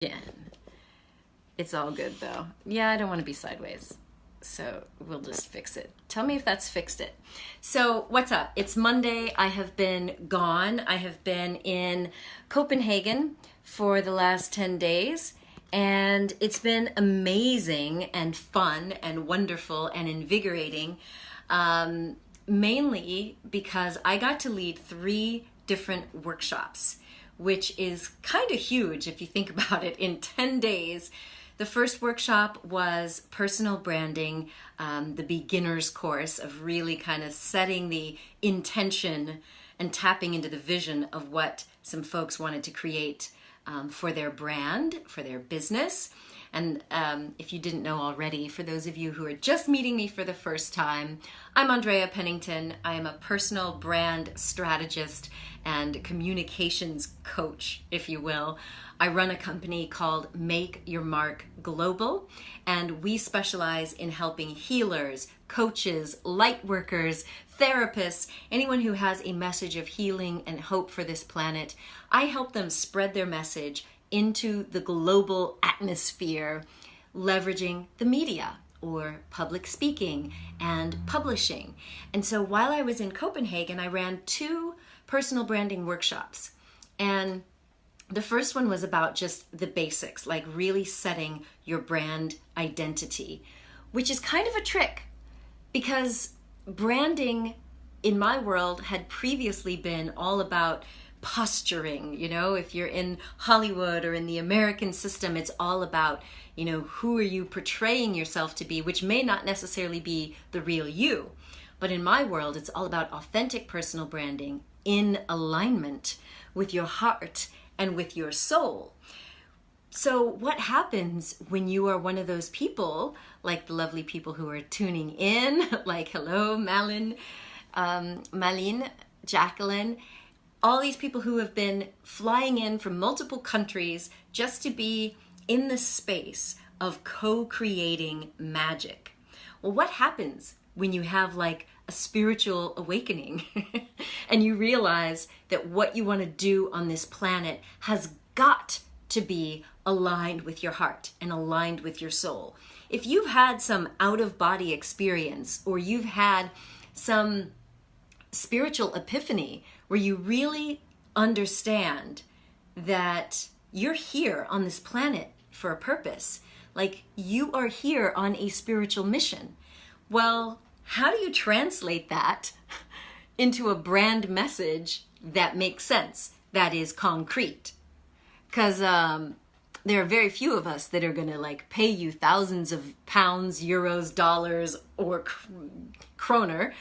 Again. It's all good though. Yeah, I don't want to be sideways. So we'll just fix it. Tell me if that's fixed it. So what's up? It's Monday. I have been gone. I have been in Copenhagen for the last 10 days. And it's been amazing and fun and wonderful and invigorating. Mainly because I got to lead 3 different workshops, which is kind of huge if you think about it, in 10 days. The first workshop was personal branding, the beginner's course of really kind of setting the intention and tapping into the vision of what some folks wanted to create for their brand, for their business. And if you didn't know already, for those of you who are just meeting me for the first time, I'm Andrea Pennington. I am a personal brand strategist and communications coach, if you will. I run a company called Make Your Mark Global, and we specialize in helping healers, coaches, light workers, therapists, anyone who has a message of healing and hope for this planet. I help them spread their message into the global atmosphere, leveraging the media or public speaking and publishing. And so while I was in Copenhagen, I ran 2 personal branding workshops. And the first one was about just the basics, like really setting your brand identity, which is kind of a trick because branding in my world had previously been all about posturing. You know, if you're in Hollywood or in the American system, it's all about, you know, who are you portraying yourself to be, which may not necessarily be the real you. But in my world, it's all about authentic personal branding in alignment with your heart and with your soul. So what happens when you are one of those people, like the lovely people who are tuning in, like hello, Malin, Jacqueline, all these people who have been flying in from multiple countries just to be in the space of co-creating magic. Well, what happens when you have like a spiritual awakening and you realize that what you want to do on this planet has got to be aligned with your heart and aligned with your soul? If you've had some out-of-body experience or you've had some spiritual epiphany where you really understand that you're here on this planet for a purpose, like you are here on a spiritual mission, well, how do you translate that into a brand message that makes sense, that is concrete? Because there are very few of us that are going to like pay you thousands of pounds, euros, dollars, or kroner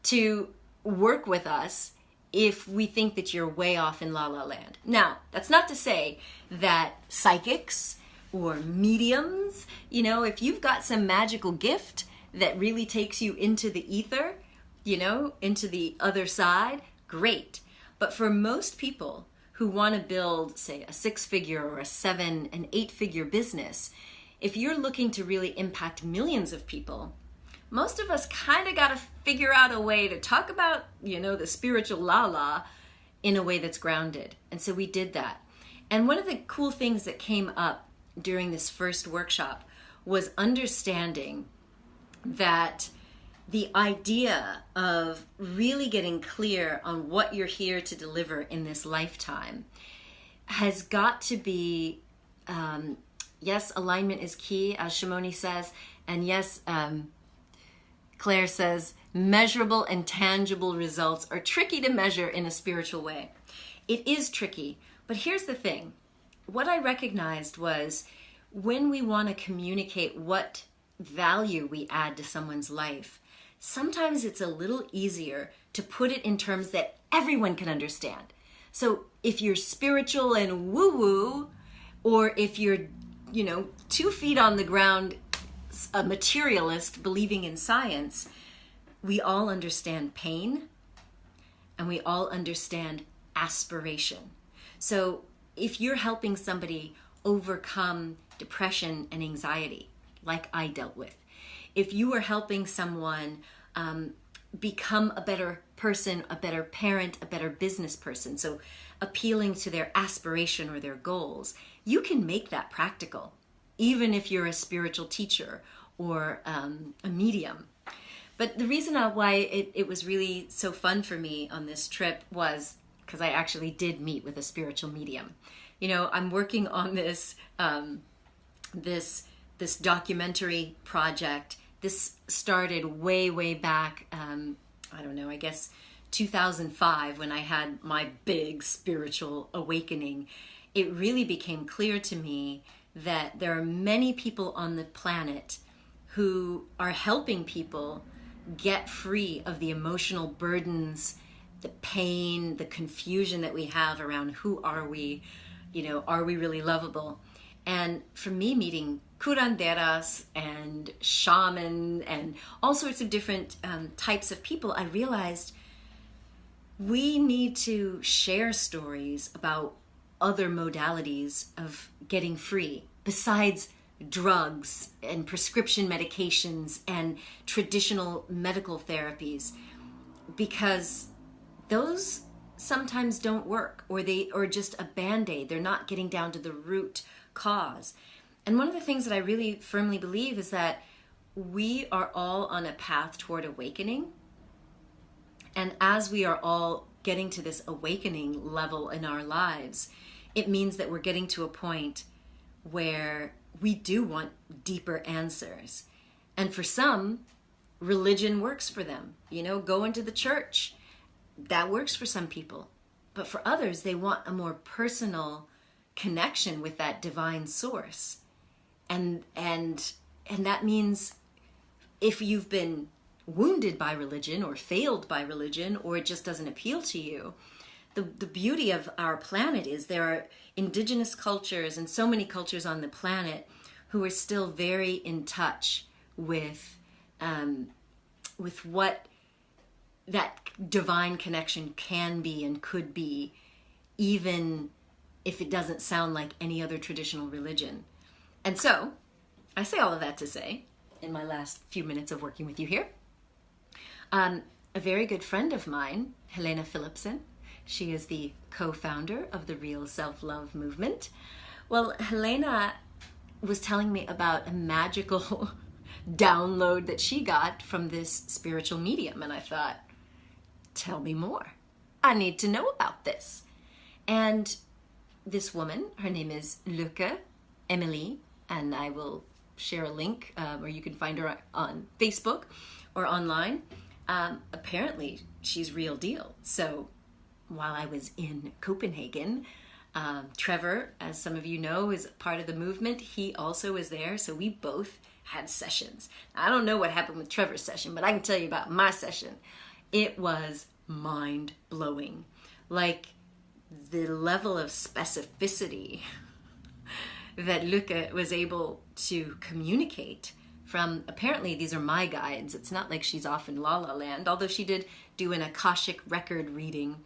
to work with us if we think that you're way off in la la land. Now, that's not to say that psychics or mediums, you know, if you've got some magical gift that really takes you into the ether, you know, into the other side, great. But for most people who want to build, say, a 6-figure or a 7 and 8-figure business, if you're looking to really impact millions of people, most of us kind of got to figure out a way to talk about, you know, the spiritual la-la in a way that's grounded. And so we did that. And one of the cool things that came up during this first workshop was understanding that the idea of really getting clear on what you're here to deliver in this lifetime has got to be, yes, alignment is key, as Shimoni says, and yes, Claire says, measurable and tangible results are tricky to measure in a spiritual way. It is tricky, but here's the thing. What I recognized was when we want to communicate what value we add to someone's life, sometimes it's a little easier to put it in terms that everyone can understand. So if you're spiritual and woo-woo, or if you're, you know, 2 feet on the ground, a materialist believing in science, we all understand pain and we all understand aspiration. So if you're helping somebody overcome depression and anxiety, like I dealt with, if you are helping someone become a better person, a better parent, a better business person. So appealing to their aspiration or their goals. You can make that practical, even if you're a spiritual teacher or a medium. But the reason why it was really so fun for me on this trip was because I actually did meet with a spiritual medium. You know, I'm working on this this documentary project. This started way back, I don't know, I guess 2005, when I had my big spiritual awakening. It really became clear to me that there are many people on the planet who are helping people get free of the emotional burdens, the pain, the confusion that we have around who are we, you know, are we really lovable? And for me, meeting curanderas and shaman and all sorts of different types of people, I realized we need to share stories about other modalities of getting free besides drugs and prescription medications and traditional medical therapies, because those sometimes don't work, or just a band-aid. They're not getting down to the root cause. And one of the things that I really firmly believe is that we are all on a path toward awakening. And as we are all getting to this awakening level in our lives, it means that we're getting to a point where we do want deeper answers. And for some, religion works for them. You know, going to the church, that works for some people. But for others, they want a more personal connection with that divine source. And that means if you've been wounded by religion or failed by religion, or it just doesn't appeal to you, the beauty of our planet is there are indigenous cultures and so many cultures on the planet who are still very in touch with what that divine connection can be and could be, even if it doesn't sound like any other traditional religion. And so, I say all of that to say, in my last few minutes of working with you here, a very good friend of mine, Helena Philipson, she is the co-founder of the Real Self-Love Movement. Well, Helena was telling me about a magical download that she got from this spiritual medium, and I thought, tell me more. I need to know about this. And this woman, her name is Lykke Emilie, and I will share a link where you can find her on Facebook or online. Apparently, she's real deal. So while I was in Copenhagen, Trevor, as some of you know, is part of the movement. He also was there, so we both had sessions. I don't know what happened with Trevor's session, but I can tell you about my session. It was mind-blowing. Like, the level of specificity that Lykke was able to communicate from, apparently these are my guides. It's not like she's off in La La Land, although she did do an Akashic record reading.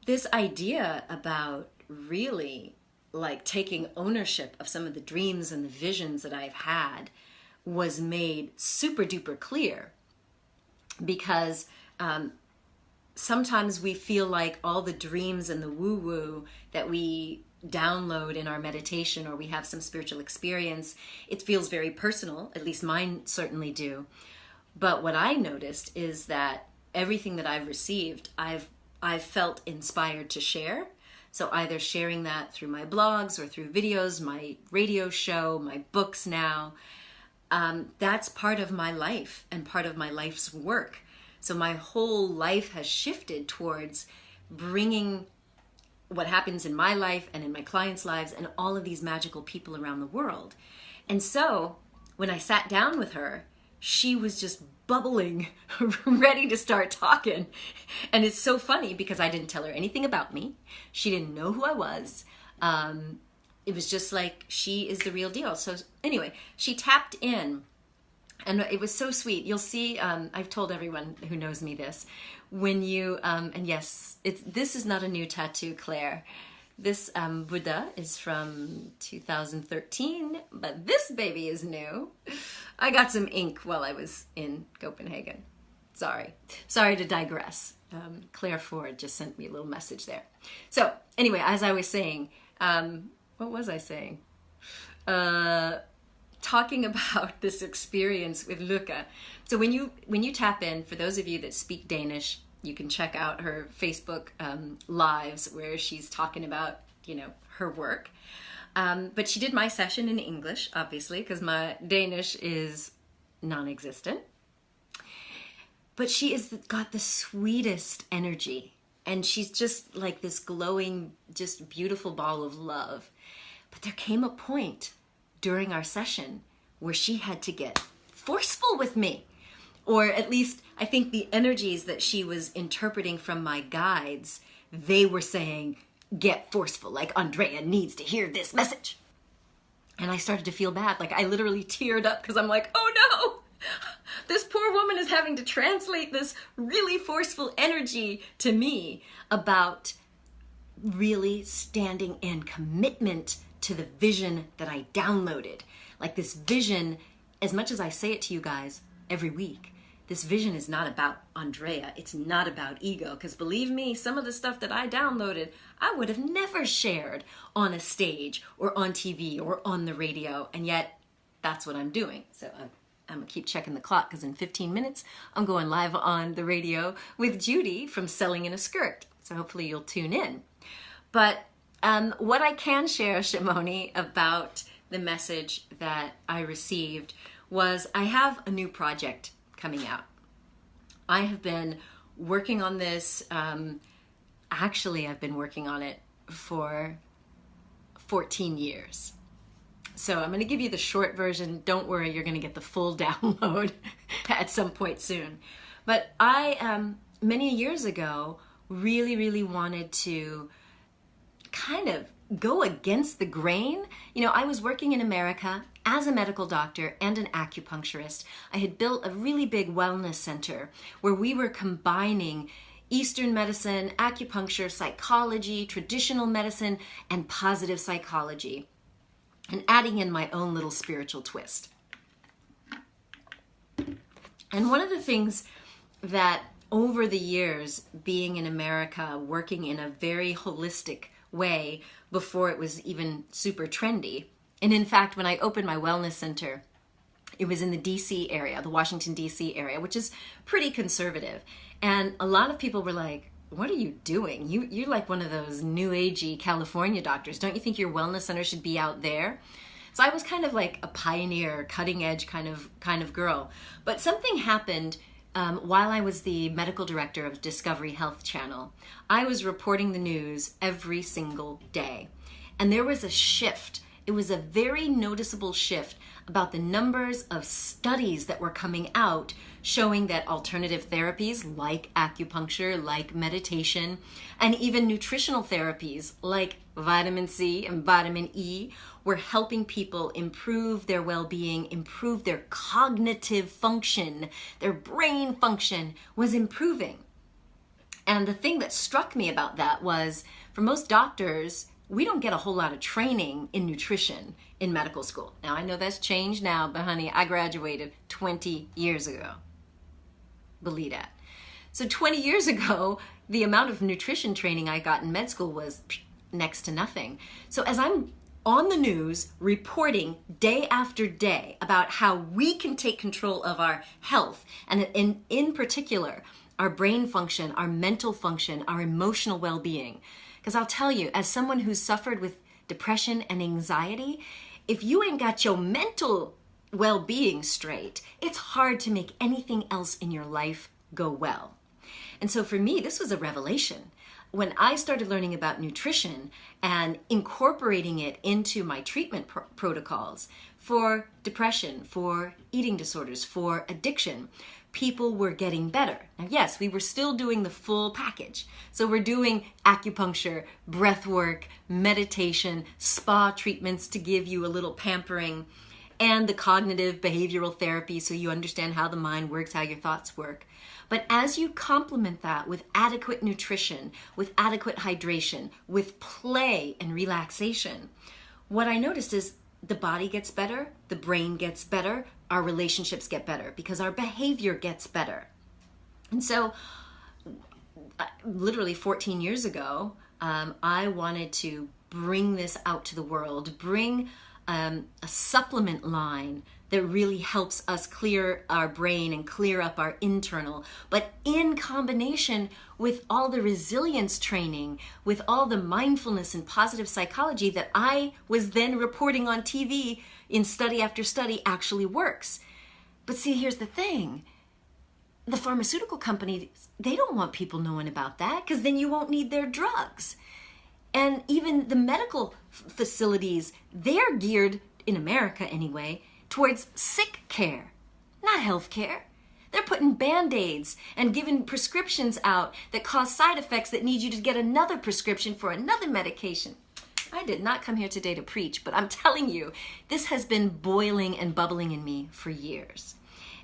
This idea about really like taking ownership of some of the dreams and the visions that I've had was made super duper clear, because sometimes we feel like all the dreams and the woo-woo that we download in our meditation, or we have some spiritual experience, it feels very personal. At least mine certainly do. But what I noticed is that everything that I've received, I've felt inspired to share. So either sharing that through my blogs or through videos, my radio show, my books now, that's part of my life and part of my life's work. So my whole life has shifted towards bringing what happens in my life and in my clients' lives and all of these magical people around the world. And so when I sat down with her, she was just bubbling, ready to start talking. And it's so funny because I didn't tell her anything about me. She didn't know who I was. It was just like, she is the real deal. So anyway, she tapped in. And it was so sweet. You'll see, I've told everyone who knows me this, when you, and yes, this is not a new tattoo, Claire. This Buddha is from 2013, but this baby is new. I got some ink while I was in Copenhagen. Sorry to digress. Claire Ford just sent me a little message there. So anyway, as I was saying, what was I saying? Talking about this experience with Lykke. So when you tap in, for those of you that speak Danish, you can check out her Facebook lives where she's talking about, her work. But she did my session in English, obviously, because my Danish is non-existent. But she has got the sweetest energy, and she's just like this glowing, just beautiful ball of love. But there came a point during our session where she had to get forceful with me. Or at least I think the energies that she was interpreting from my guides, they were saying, get forceful, like Andrea needs to hear this message. And I started to feel bad. Like I literally teared up because I'm like, oh no, this poor woman is having to translate this really forceful energy to me about really standing in commitment to the vision that I downloaded. Like this vision, as much as I say it to you guys every week, this vision is not about Andrea. It's not about ego. Because believe me, some of the stuff that I downloaded, I would have never shared on a stage or on TV or on the radio. And yet, that's what I'm doing. So I'm going to keep checking the clock because in 15 minutes, I'm going live on the radio with Judy from Selling in a Skirt. So hopefully you'll tune in. But what I can share, Shimoni, about the message that I received was I have a new project coming out. I have been working on this, actually I've been working on it for 14 years. So I'm going to give you the short version. Don't worry, you're going to get the full download at some point soon. But I, many years ago, really wanted to kind of go against the grain. I was working in America as a medical doctor and an acupuncturist. I had built a really big wellness center where we were combining Eastern medicine, acupuncture, psychology, traditional medicine, and positive psychology, and adding in my own little spiritual twist. And one of the things that over the years, being in America, working in a very holistic way before it was even super trendy. And in fact, when I opened my wellness center, it was in the DC area, the Washington DC area, which is pretty conservative. And a lot of people were like, what are you doing? You're like one of those new agey California doctors. Don't you think your wellness center should be out there? So I was kind of like a pioneer, cutting edge kind of girl. But something happened while I was the medical director of Discovery Health Channel. I was reporting the news every single day. And there was a shift. It was a very noticeable shift about the numbers of studies that were coming out showing that alternative therapies like acupuncture, like meditation, and even nutritional therapies like vitamin C and vitamin E were helping people improve their well-being, improve their cognitive function, their brain function was improving. And the thing that struck me about that was, for most doctors, we don't get a whole lot of training in nutrition in medical school. Now, I know that's changed now, but honey, I graduated 20 years ago. Believe that. So 20 years ago, the amount of nutrition training I got in med school was next to nothing. So as I'm on the news reporting day after day about how we can take control of our health, and in particular, our brain function, our mental function, our emotional well-being. Because I'll tell you, as someone who's suffered with depression and anxiety, if you ain't got your mental well-being straight, it's hard to make anything else in your life go well. And so for me, this was a revelation. When I started learning about nutrition and incorporating it into my treatment protocols for depression, for eating disorders, for addiction, people were getting better. Now, yes, we were still doing the full package. So we're doing acupuncture, breath work, meditation, spa treatments to give you a little pampering, and the cognitive behavioral therapy so you understand how the mind works, how your thoughts work. But as you complement that with adequate nutrition, with adequate hydration, with play and relaxation, what I noticed is the body gets better, the brain gets better, our relationships get better because our behavior gets better. And so literally 14 years ago, I wanted to bring this out to the world, bring a supplement line that really helps us clear our brain and clear up our internal, but in combination with all the resilience training, with all the mindfulness and positive psychology that I was then reporting on TV in study after study actually works. But see, here's the thing. The pharmaceutical companies, they don't want people knowing about that, because then you won't need their drugs. And even the medical facilities, they're geared, in America anyway, towards sick care, not health care. They're putting Band-Aids and giving prescriptions out that cause side effects that need you to get another prescription for another medication. I did not come here today to preach, but I'm telling you, this has been boiling and bubbling in me for years.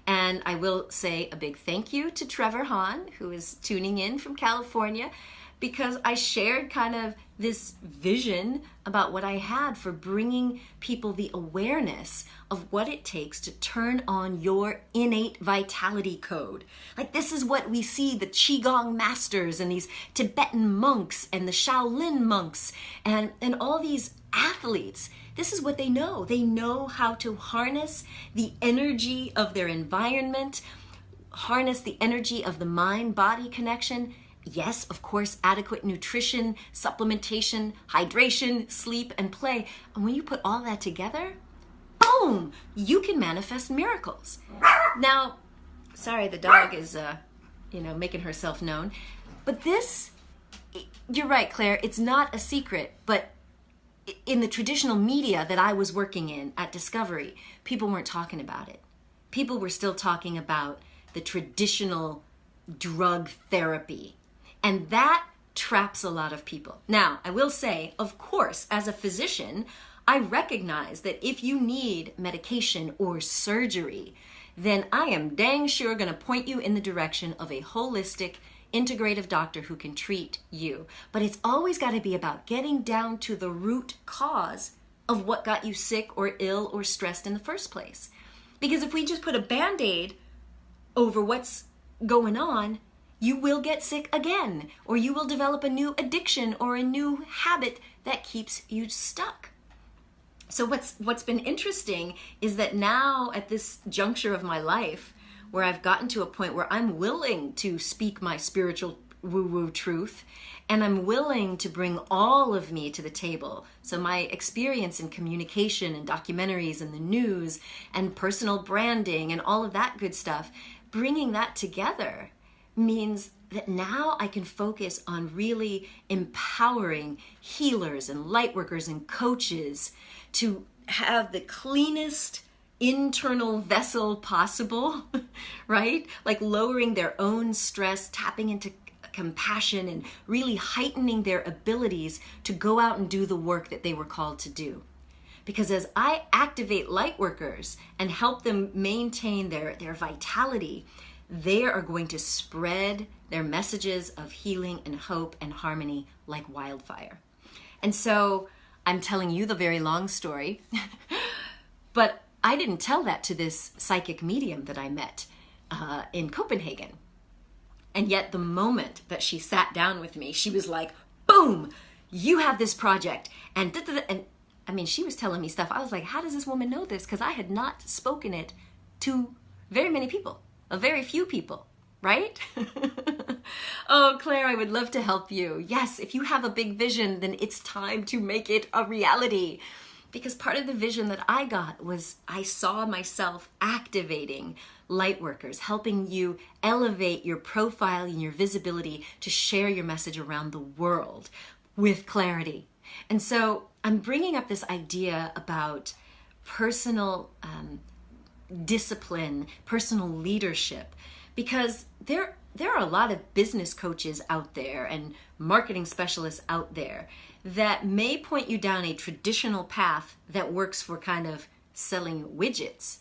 And I will say a big thank you to Trevor Hahn, who is tuning in from California, because I shared kind of this vision about what I had for bringing people the awareness of what it takes to turn on your innate vitality code. Like, this is what we see the Qigong masters and these Tibetan monks and the Shaolin monks and all these athletes. This is what they know. They know how to harness the energy of their environment, harness the energy of the mind-body connection. Yes, of course, adequate nutrition, supplementation, hydration, sleep, and play. And when you put all that together, boom, you can manifest miracles. Now, sorry, the dog is, making herself known. But this, you're right, Claire, it's not a secret, but in the traditional media that I was working in at Discovery, people weren't talking about it. People were still talking about the traditional drug therapy. And that traps a lot of people. Now, I will say, of course, as a physician, I recognize that if you need medication or surgery, then I am dang sure going to point you in the direction of a holistic, integrative doctor who can treat you. But it's always got to be about getting down to the root cause of what got you sick or ill or stressed in the first place. Because if we just put a Band-Aid over what's going on, you will get sick again, or you will develop a new addiction or a new habit that keeps you stuck. So what's been interesting is that now at this juncture of my life, where I've gotten to a point where I'm willing to speak my spiritual woo-woo truth, and I'm willing to bring all of me to the table. So my experience in communication and documentaries and the news and personal branding and all of that good stuff, bringing that together means that now I can focus on really empowering healers and lightworkers and coaches to have the cleanest internal vessel possible, right? Like lowering their own stress, tapping into compassion, and really heightening their abilities to go out and do the work that they were called to do. Because as I activate lightworkers and help them maintain their vitality, they are going to spread their messages of healing and hope and harmony like wildfire. And so I'm telling you the very long story, but I didn't tell that to this psychic medium that I met in Copenhagen. And yet the moment that she sat down with me, she was like, boom, you have this project. And I mean, she was telling me stuff. I was like, how does this woman know this? Because I had not spoken it to very many people. A very few people, right? Oh, Claire, I would love to help you. Yes, if you have a big vision, then it's time to make it a reality. Because part of the vision that I got was I saw myself activating lightworkers, helping you elevate your profile and your visibility to share your message around the world with clarity. And so I'm bringing up this idea about personal discipline, personal leadership, because there are a lot of business coaches out there and marketing specialists out there that may point you down a traditional path that works for kind of selling widgets.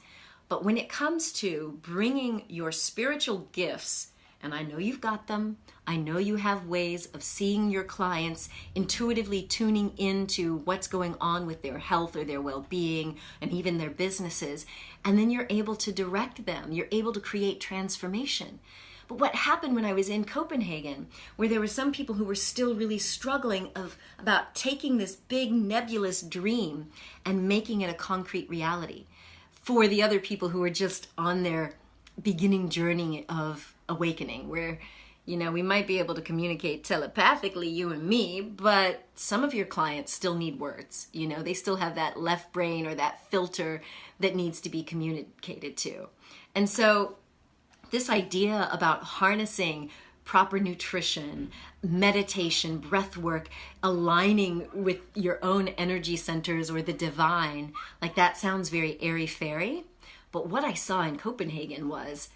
But when it comes to bringing your spiritual gifts, and I know you've got them, I know you have ways of seeing your clients, intuitively tuning into what's going on with their health or their well-being and even their businesses, and then you're able to direct them, you're able to create transformation. But what happened when I was in Copenhagen, where there were some people who were still really struggling about taking this big nebulous dream and making it a concrete reality, for the other people who were just on their beginning journey of awakening, where, you know, we might be able to communicate telepathically, you and me, but some of your clients still need words. You know, they still have that left brain or that filter that needs to be communicated to. And so this idea about harnessing proper nutrition, meditation, breath work, aligning with your own energy centers or the divine, like that sounds very airy-fairy. But what I saw in Copenhagen was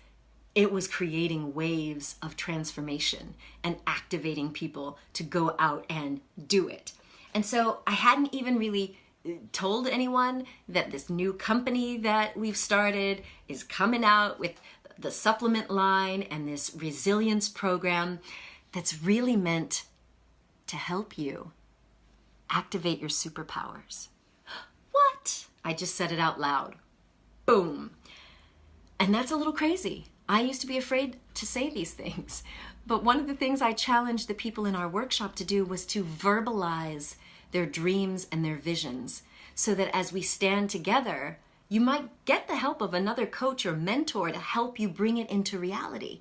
it was creating waves of transformation and activating people to go out and do it. And so I hadn't even really told anyone that this new company that we've started is coming out with the supplement line and this resilience program that's really meant to help you activate your superpowers. What? I just said it out loud. Boom. And that's a little crazy. I used to be afraid to say these things, but one of the things I challenged the people in our workshop to do was to verbalize their dreams and their visions, so that as we stand together, you might get the help of another coach or mentor to help you bring it into reality.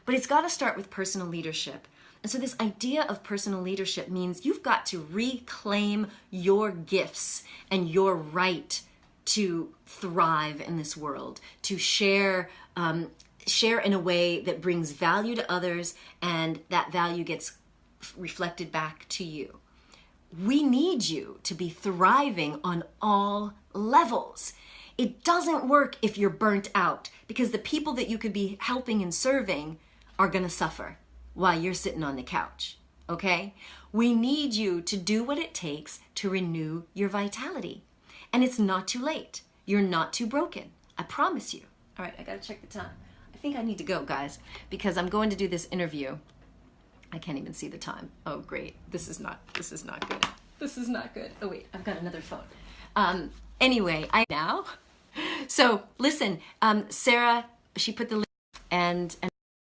But it's got to start with personal leadership. And so this idea of personal leadership means you've got to reclaim your gifts and your right to thrive in this world, to share in a way that brings value to others, and that value gets reflected back to you. We need you to be thriving on all levels. It doesn't work if you're burnt out, because the people that you could be helping and serving are going to suffer while you're sitting on the couch, okay? We need you to do what it takes to renew your vitality. And it's not too late. You're not too broken. I promise you. All right, I got to check the time. I think I need to go, guys, because I'm going to do this interview. I can't even see the time. Oh, great. This is not good. This is not good. Oh, wait, I've got another phone. Anyway, now. So listen, Sarah, she put the link and